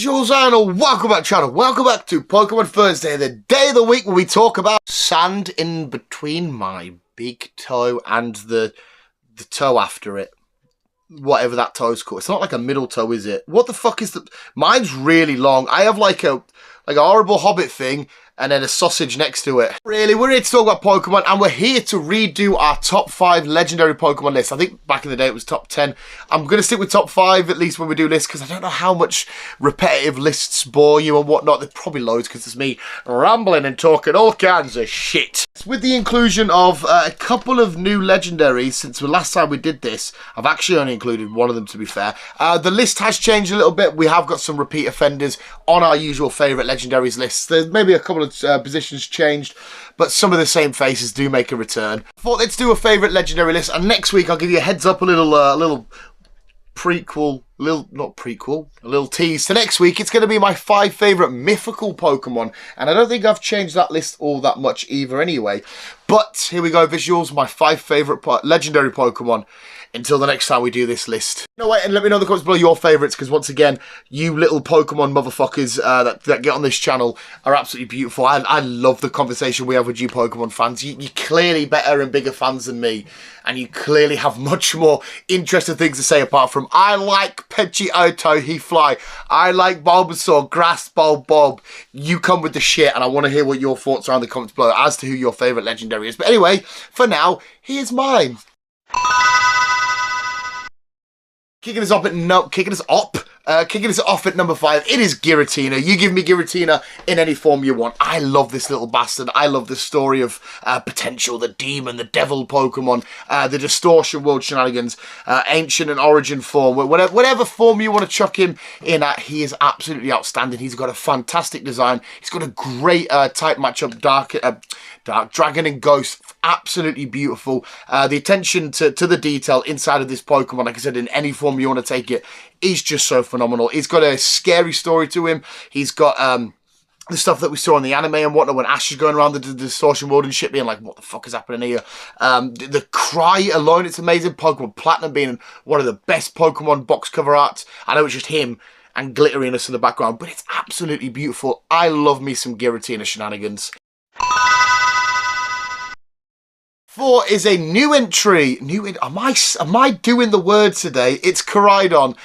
visuals and welcome back channel, welcome back to Pokemon Thursday, the day of the week where we talk about sand in between my big toe and the toe after it. Whatever that toe's called. It's not like a middle toe, is it? What the fuck is the... Mine's really long. I have like a horrible hobbit thing and then a sausage next to it. Really, we're here to talk about Pokemon and we're here to redo our top 5 legendary Pokemon list. I think back in the day it was top 10. I'm going to stick with top 5 at least when we do lists because I don't know how much repetitive lists bore you and whatnot. There's probably loads because it's me rambling and talking all kinds of shit. With the inclusion of a couple of new legendaries since the last time we did this, I've actually only included one of them to be fair. The list has changed a little bit. We have got some repeat offenders on our usual favourite legendaries lists. There's maybe a couple of positions changed, but some of the same faces do make a return. I thought let's do a favourite legendary list, and next week I'll give you a heads up, a little tease to next week. It's going to be my 5 favourite mythical Pokemon, and I don't think I've changed that list all that much either anyway. But here we go, visuals, my 5 favourite legendary Pokemon. Until the next time we do this list. No, wait, and let me know in the comments below your favourites, because once again, you little Pokemon motherfuckers that get on this channel are absolutely beautiful. I love the conversation we have with you Pokemon fans. You're clearly better and bigger fans than me, and you clearly have much more interesting things to say apart from, I like Pidgeotto, he fly. I like Bulbasaur, Grass Bulb Bob. You come with the shit, and I want to hear what your thoughts are in the comments below as to who your favourite legendary is. But anyway, for now, here's mine. Kicking us off at number 5, it is Giratina. You give me Giratina in any form you want. I love this little bastard. I love the story of potential, the demon, the devil Pokemon, the distortion world shenanigans, ancient and origin form, whatever form you want to chuck him in at, he is absolutely outstanding. He's got a fantastic design. He's got a great type matchup, Dark Dragon and Ghost. Absolutely beautiful. The attention to the detail inside of this Pokemon, like I said, in any form you want to take it, is just so phenomenal. He's got a scary story to him. He's got the stuff that we saw in the anime and whatnot when Ash is going around the distortion world and shit, being like, what the fuck is happening here? The cry alone, it's amazing. Pokemon Platinum being one of the best Pokemon box cover arts. I know it's just him and glitteriness in the background, but it's absolutely beautiful. I love me some Giratina shenanigans. 4 is a new entry. Am I doing the words today? It's Koraidon.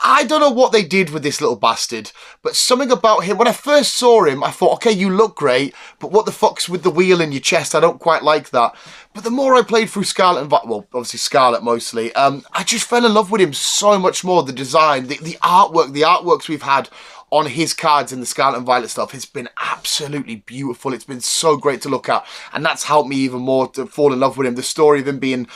I don't know what they did with this little bastard, but something about him, when I first saw him, I thought, okay, you look great, but what the fuck's with the wheel in your chest? I don't quite like that. But the more I played through Scarlet and Violet, well, obviously Scarlet mostly, I just fell in love with him so much more. The design, the artwork, the artworks we've had on his cards in the Scarlet and Violet stuff has been absolutely beautiful. It's been so great to look at, and that's helped me even more to fall in love with him. The story of him being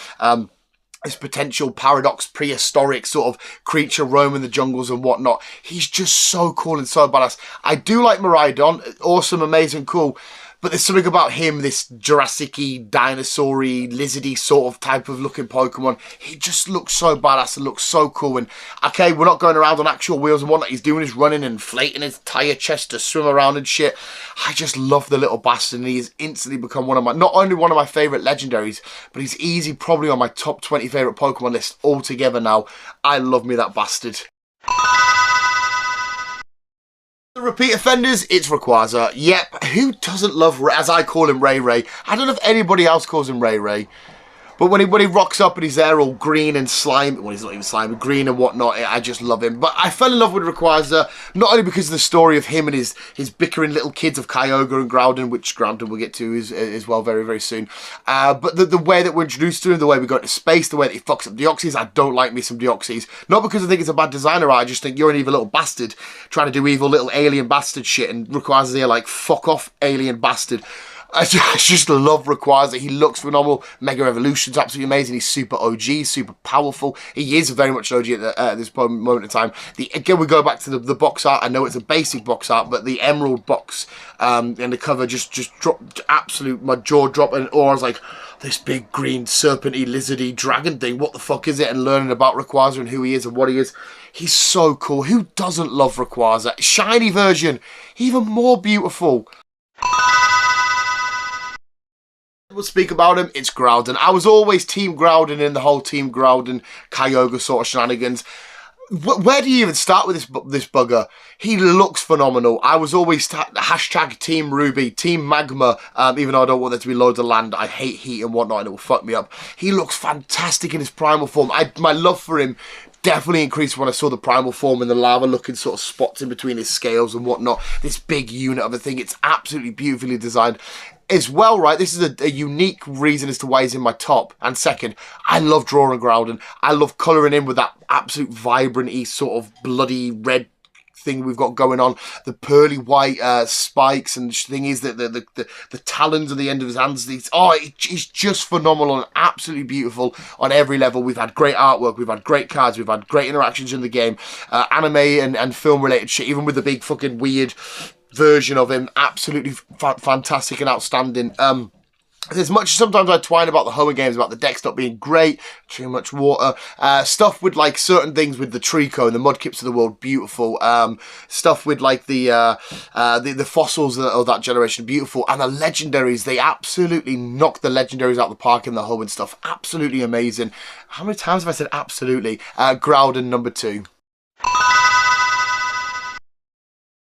this potential paradox prehistoric sort of creature roaming the jungles and whatnot. He's just so cool and so badass. I do like Miraidon. Awesome, amazing, cool. But there's something about him, this Jurassic-y, dinosaur-y, lizardy sort of type of looking Pokemon. He just looks so badass and looks so cool. And, okay, we're not going around on actual wheels and whatnot. He's doing his running and inflating his tire chest to swim around and shit. I just love the little bastard. And he has instantly become one of my, not only one of my favourite legendaries, but he's easy probably on my top 20 favourite Pokemon list altogether now. I love me that bastard. The repeat offenders, it's Rayquaza. Yep, who doesn't love, as I call him, Ray Ray? I don't know if anybody else calls him Ray Ray. But when he rocks up and he's there all green and slimy, well, he's not even slimy, green and whatnot, I just love him. But I fell in love with Rayquaza, not only because of the story of him and his bickering little kids of Kyogre and Groudon, which Groudon we'll get to as well very, very soon. But the way that we're introduced to him, the way we go into space, the way that he fucks up Deoxys, I don't like me some Deoxys. Not because I think it's a bad designer, I just think you're an evil little bastard trying to do evil little alien bastard shit, and Rayquaza's here like, fuck off, alien bastard. I just love Rayquaza. He looks phenomenal. Mega Evolution's absolutely amazing. He's super OG, super powerful. He is very much OG at this moment in time. Again, we go back to the box art. I know it's a basic box art, but the Emerald box and the cover just dropped absolute, my jaw dropped, and I was like, this big green serpenty lizardy dragon thing, what the fuck is it? And learning about Rayquaza and who he is and what he is. He's so cool. Who doesn't love Rayquaza? Shiny version, even more beautiful. We'll speak about him, it's Groudon. I was always Team Groudon in the whole Team Groudon Kyogre sort of shenanigans. where do you even start with this bugger? He looks phenomenal. I was always hashtag Team Ruby, Team Magma, even though I don't want there to be loads of land. I hate heat and whatnot, and it will fuck me up. He looks fantastic in his primal form. My love for him definitely increased when I saw the primal form and the lava-looking sort of spots in between his scales and whatnot. This big unit of a thing. It's absolutely beautifully designed. As well, right, this is a unique reason as to why he's in my top. And second, I love drawing Groudon. I love colouring in with that absolute vibrant-y sort of bloody red thing we've got going on. The pearly white spikes, and the thing is that the talons on the end of his hands. He's just phenomenal and absolutely beautiful on every level. We've had great artwork, we've had great cards, we've had great interactions in the game, anime and film related shit, even with the big fucking weird version of him. Absolutely fantastic and outstanding. As much as sometimes I twine about the Hoenn games, about the decks not being great, too much water, stuff with like certain things with the Trico and the Mudkips of the world, beautiful. Stuff with like the fossils of that generation, beautiful. And the legendaries, they absolutely knocked the legendaries out of the park in the Hoenn stuff. Absolutely amazing. How many times have I said absolutely? Groudon number 2.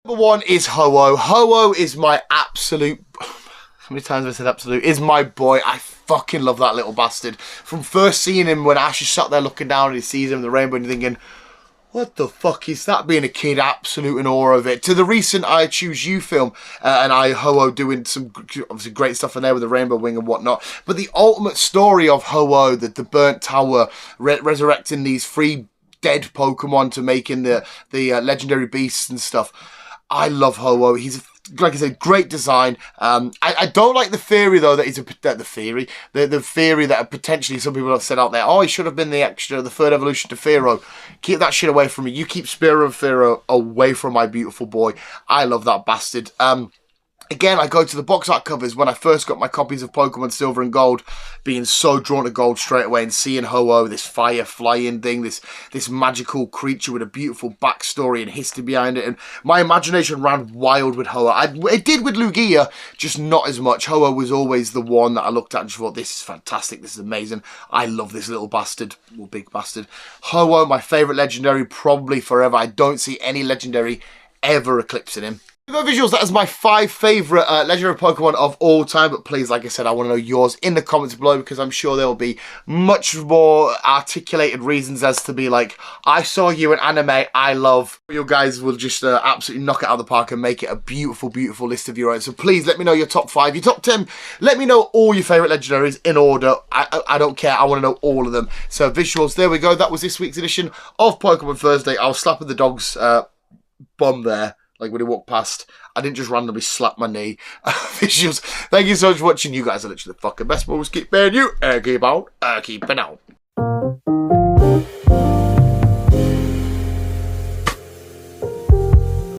Number 1 is Ho-Oh. Ho-Oh is my absolute... How many times have I said absolute? Is my boy. I fucking love that little bastard. From first seeing him when Ash is sat there looking down and he sees him in the rainbow and you're thinking, what the fuck is that? Being a kid, absolute in awe of it. To the recent I Choose You film, and Ho-Oh doing some obviously great stuff in there with the rainbow wing and whatnot. But the ultimate story of Ho-Oh, the burnt tower, resurrecting these 3 dead Pokemon to making the legendary beasts and stuff. I love Ho-Oh. He's, like I said, great design. I don't like the theory, though, that he's the theory that potentially some people have said out there, oh, he should have been the 3rd evolution to Fearow. Keep that shit away from me. You keep Spearow and Fearow away from my beautiful boy. I love that bastard. Again, I go to the box art covers when I first got my copies of Pokemon Silver and Gold, being so drawn to gold straight away and seeing Ho-Oh, this fire flying thing, this magical creature with a beautiful backstory and history behind it. And my imagination ran wild with Ho-Oh. It did with Lugia, just not as much. Ho-Oh was always the one that I looked at and just thought, this is fantastic, this is amazing. I love this little bastard, or big bastard. Ho-Oh, my favourite legendary, probably forever. I don't see any legendary ever eclipsing him. The visuals, that is my 5 favourite legendary Pokemon of all time, but please, like I said, I want to know yours in the comments below, because I'm sure there will be much more articulated reasons as to be like, I saw you in anime, I love. You guys will just absolutely knock it out of the park and make it a beautiful, beautiful list of your own. So please let me know your top 5, your top 10. Let me know all your favourite legendaries in order. I don't care, I want to know all of them. So visuals, there we go. That was this week's edition of Pokemon Thursday. I was slapping the dog's bum there. Like when he walked past, I didn't just randomly slap my knee. Visuals. Thank you so much for watching. You guys are literally the fucking best. Always keep bearing you. Keep on. Keep it out.